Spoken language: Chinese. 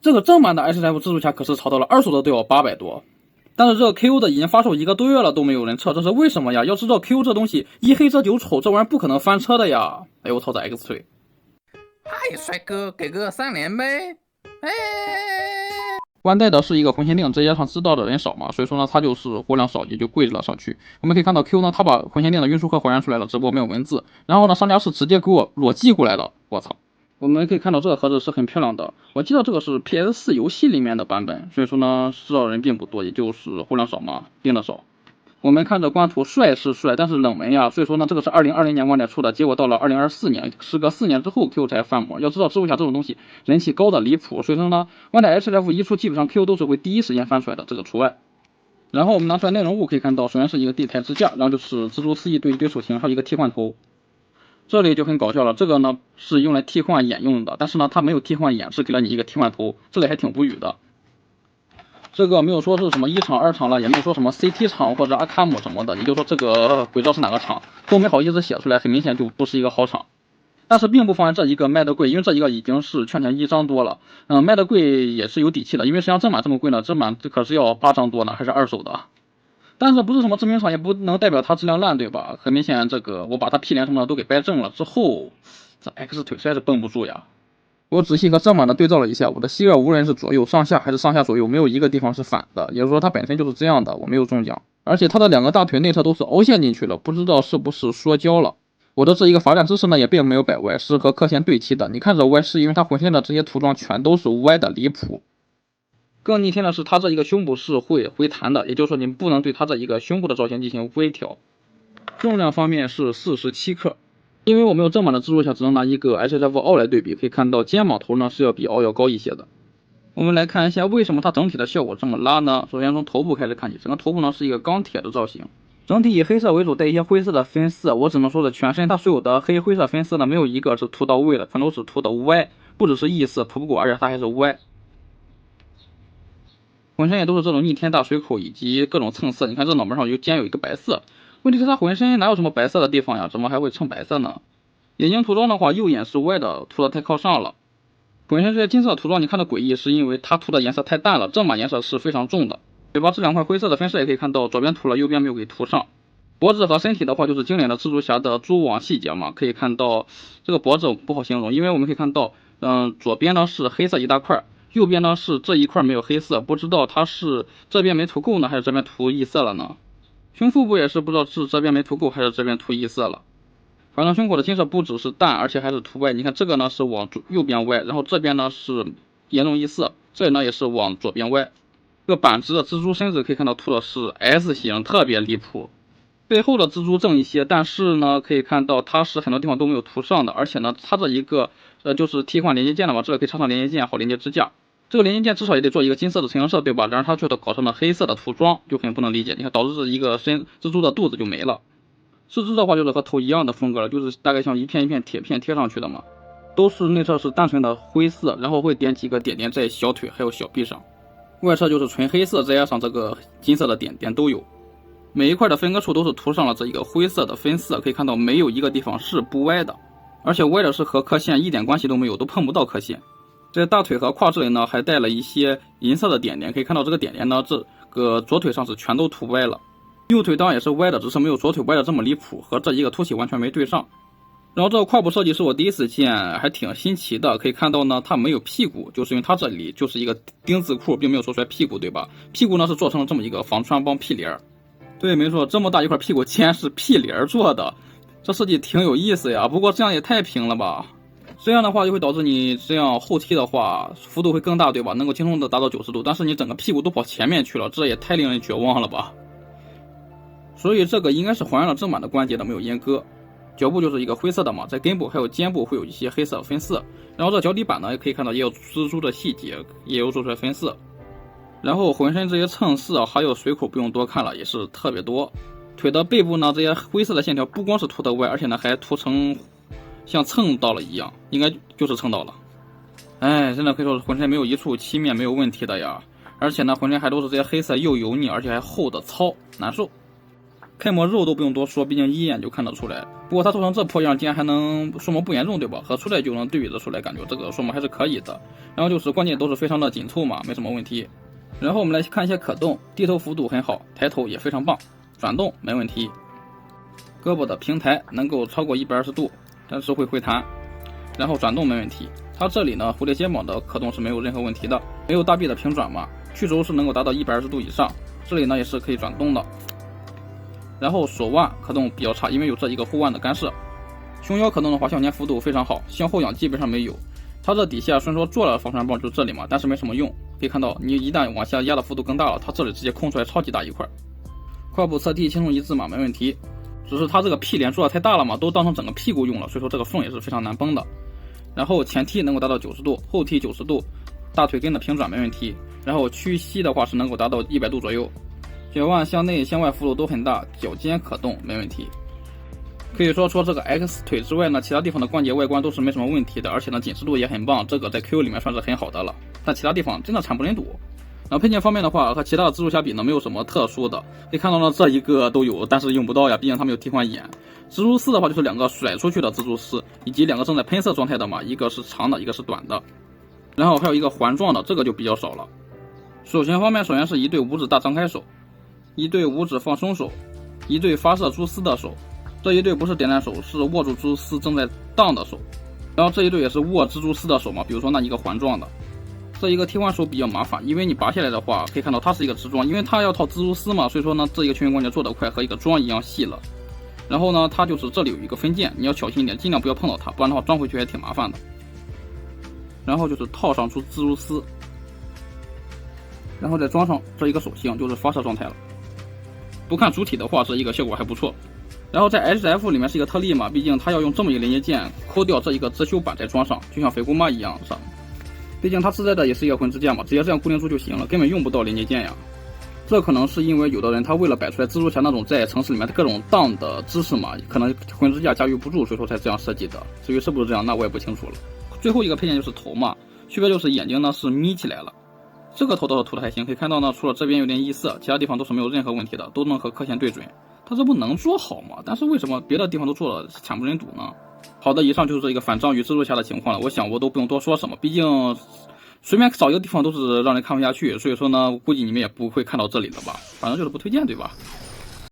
这个正版的 HF 蜘蛛侠可是炒到了2手的都要800多，但是这个 KO 的已经发售1个多月了都没有人撤，这是为什么呀？要知道 KO 这东西一黑遮9丑，这玩意儿不可能翻车的呀！哎呦我操，这 X 腿！嗨，帅哥，给个3连呗！哎，万代的是一个魂限定，再加上知道的人少嘛，所以说呢，它就是货量少，也就贵了上去。我们可以看到 Q 呢，它把魂限定的运输盒还原出来了，只不过没有文字。然后呢，商家是直接给我裸寄过来的，我操！我们可以看到这个盒子是很漂亮的，我记得这个是 PS4 游戏里面的版本，所以说呢，知道的人并不多，也就是货量少嘛，订的少。我们看着官图帅是帅，但是冷门呀，所以说呢，这个是2020年万代出的，结果到了2024年，时隔4年之后 Q 才翻模。要知道蜘蛛侠这种东西人气高的离谱，所以说呢，万代 HF 一出，基本上 Q 都是会第一时间翻出来的，这个除外。然后我们拿出来内容物可以看到，首先是一个地台支架，然后就是蜘蛛丝翼对手型，还有一个替换头。这里就很搞笑了，这个呢是用来替换眼用的，但是呢它没有替换眼，只给了你一个替换头，这里还挺无语的。这个没有说是什么1厂2厂了，也没有说什么 CT 厂或者阿卡姆什么的，也就说这个鬼知道是哪个厂，都没好意思写出来，很明显就不是一个好厂。但是并不妨碍这一个卖的贵，因为这一个已经是券钱1张多了，卖的贵也是有底气的，因为实际上正版这么贵呢，正版可是要8张多呢，还是2手的。但是不是什么知名厂，也不能代表它质量烂，对吧？很明显，这个我把它 P 连什么的都给掰正了之后，这 X 腿实在是绷不住呀。我仔细和正版的对照了一下，我的膝盖无论是左右上下还是上下左右，没有一个地方是反的，也就是说它本身就是这样的，我没有中奖。而且它的2个大腿内侧都是凹陷进去了，不知道是不是说胶了。我的这一个罚站姿势呢，也并没有摆歪，是和刻线对齐的。你看这歪，是因为它浑身的这些涂装全都是歪的离谱。更逆天的是，它这一个胸部是会回弹的，也就是说你不能对它这一个胸部的造型进行微调。重量方面是47克。因为我没有正版的蜘蛛侠，只能拿一个 HF 奥来对比，可以看到肩膀头呢是要比奥要高一些的。我们来看一下为什么它整体的效果这么拉呢？首先从头部开始看起，整个头部呢是一个钢铁的造型，整体以黑色为主，带一些灰色的分丝。我只能说的全身它所有的黑灰色分丝呢，没有一个是涂到位的，全都是涂的歪，不只是意思涂不过，而且它还是歪。浑身也都是这种逆天大水口以及各种蹭色，你看这脑门上尖有一个白色。问题是它浑身哪有什么白色的地方呀？怎么还会蹭白色呢？眼睛涂装的话，右眼是歪的，涂的太靠上了。本身这些金色涂装，你看的诡异，是因为它涂的颜色太淡了，正版颜色是非常重的。嘴巴这2块灰色的分饰也可以看到，左边涂了，右边没有给涂上。脖子和身体的话，就是经典的蜘蛛侠的蛛网细节嘛，可以看到这个脖子不好形容，因为我们可以看到，左边呢是黑色一大块，右边呢是这一块没有黑色，不知道它是这边没涂够呢，还是这边涂异色了呢？胸腹部也是不知道是这边没涂够还是这边涂异色了，反正胸口的金色不只是淡，而且还是涂歪。你看这个呢是往右边歪，然后这边呢是严重异色，这里呢也是往左边歪。这个板直的蜘蛛身子可以看到涂的是 S 型，特别离谱。背后的蜘蛛正一些，但是呢可以看到它是很多地方都没有涂上的，而且呢它这一个就是替换连接件的嘛，这个可以插上连接件好连接支架。这个连接件至少也得做一个金色的成色，对吧？然而它却都搞成了黑色的涂装，就很不能理解。你看，导致这一个蜘蛛的肚子就没了。四肢的话就是和头一样的风格了，就是大概像一片一片铁片贴上去的嘛，都是内侧是单纯的灰色，然后会点几个点点在小腿还有小臂上。外侧就是纯黑色，再加上这个金色的点点都有。每一块的分割处都是涂上了这一个灰色的分色，可以看到没有一个地方是不歪的，而且歪的是和刻线一点关系都没有，都碰不到刻线。在大腿和胯这里呢，还带了一些银色的点点，可以看到这个点点呢，这个左腿上是全都涂歪了，右腿当然也是歪的，只是没有左腿歪的这么离谱，和这一个凸起完全没对上。然后这个胯部设计是我第一次见，还挺新奇的。可以看到呢，它没有屁股，就是因为它这里就是一个丁字裤，并没有说出来屁股，对吧？屁股呢是做成了这么一个防穿帮屁帘。对，没错，这么大一块屁股竟然是屁帘做的，这设计挺有意思呀。不过这样也太平了吧。这样的话就会导致你这样后踢的话幅度会更大，对吧？能够轻松的达到90度，但是你整个屁股都跑前面去了，这也太令人绝望了吧。所以这个应该是还原了正版的关节的，没有阉割。脚部就是一个灰色的嘛，在根部还有肩部会有一些黑色分色，然后这脚底板呢也可以看到也有蜘蛛的细节，也有做出来分色。然后浑身这些蹭色还有水口不用多看了，也是特别多。腿的背部呢，这些灰色的线条不光是涂的歪，而且呢还涂成像蹭到了一样，应该就是蹭到了。哎，真的可以说是浑身没有一处漆面没有问题的呀。而且呢，浑身还都是这些黑色，又油腻，而且还厚的糙，难受。开模肉都不用多说，毕竟一眼就看得出来。不过它做成这破样，竟然还能说模不严重，对吧？和初代就能对比得出来，感觉这个说模还是可以的。然后就是关键都是非常的紧凑嘛，没什么问题。然后我们来看一些可动，低头幅度很好，抬头也非常棒，转动没问题。胳膊的平抬能够超过120度，但是会回弹。然后转动没问题。它这里呢，蝴蝶肩膀的可动是没有任何问题的，没有大臂的平转嘛，曲轴是能够达到120度以上，这里呢也是可以转动的。然后手腕可动比较差，因为有这一个护腕的干涉。胸腰可动的话，向前幅度非常好，向后仰基本上没有。它这底下虽然说做了防旋棒，就这里嘛，但是没什么用。可以看到，你一旦往下压的幅度更大了，它这里直接空出来超级大一块。胯部侧地轻松一致嘛，没问题。只是它这个屁脸做的太大了嘛，都当成整个屁股用了，所以说这个缝也是非常难绷的。然后前踢能够达到90度，后踢90度，大腿根的平转没问题。然后屈膝的话是能够达到100度左右。脚腕向内向外幅度都很大，脚尖可动没问题。可以说除了这个 X 腿之外呢，其他地方的关节外观都是没什么问题的，而且呢紧实度也很棒，这个在 QQ 里面算是很好的了。但其他地方真的惨不忍睹。然后配件方面的话，和其他的蜘蛛侠比呢，没有什么特殊的。可以看到呢，这一个都有，但是用不到呀，毕竟它没有替换眼。蜘蛛丝的话就是2个甩出去的蜘蛛丝，以及2个正在喷射状态的嘛，一个是长的，一个是短的。然后还有一个环状的，这个就比较少了。手型方面，首先是一对五指大张开手，一对五指放松手，一对发射蛛丝的手。这一对不是点燃手，是握住蜘蛛丝正在荡的手。然后这一对也是握蜘蛛丝的手嘛，比如说那一个环状的。这一个替换手比较麻烦，因为你拔下来的话，可以看到它是一个直装，因为它要套蜘蛛丝嘛，所以说呢，这一个球员关节做得快，和一个装一样细了。然后呢，它就是这里有一个分件，你要小心一点，尽量不要碰到它，不然的话装回去还挺麻烦的。然后就是套上出蜘蛛丝，然后再装上这一个手型，就是发射状态了。不看主体的话，这一个效果还不错。然后在 HF 里面是一个特例嘛，毕竟它要用这么一个连接件抠掉这一个遮羞板再装上，就像飞姑妈一样上。毕竟它自带的也是一个魂支架嘛，直接这样固定住就行了，根本用不到连接件呀。这可能是因为有的人他为了摆出来蜘蛛侠那种在城市里面的各种荡的姿势嘛，可能魂支架驾驭不住，所以说才这样设计的。至于是不是这样，那我也不清楚了。最后一个配件就是头嘛，区别就是眼睛呢是眯起来了。这个头倒是涂的还行，可以看到呢，除了这边有点异色，其他地方都是没有任何问题的，都能和刻线对准。它这不能做好吗？但是为什么别的地方都做了惨不忍睹呢？好的，以上就是这一个反章鱼蜘蛛侠的情况了。我想我都不用多说什么，毕竟随便找一个地方都是让人看不下去，所以说呢，估计你们也不会看到这里的吧。反正就是不推荐，对吧？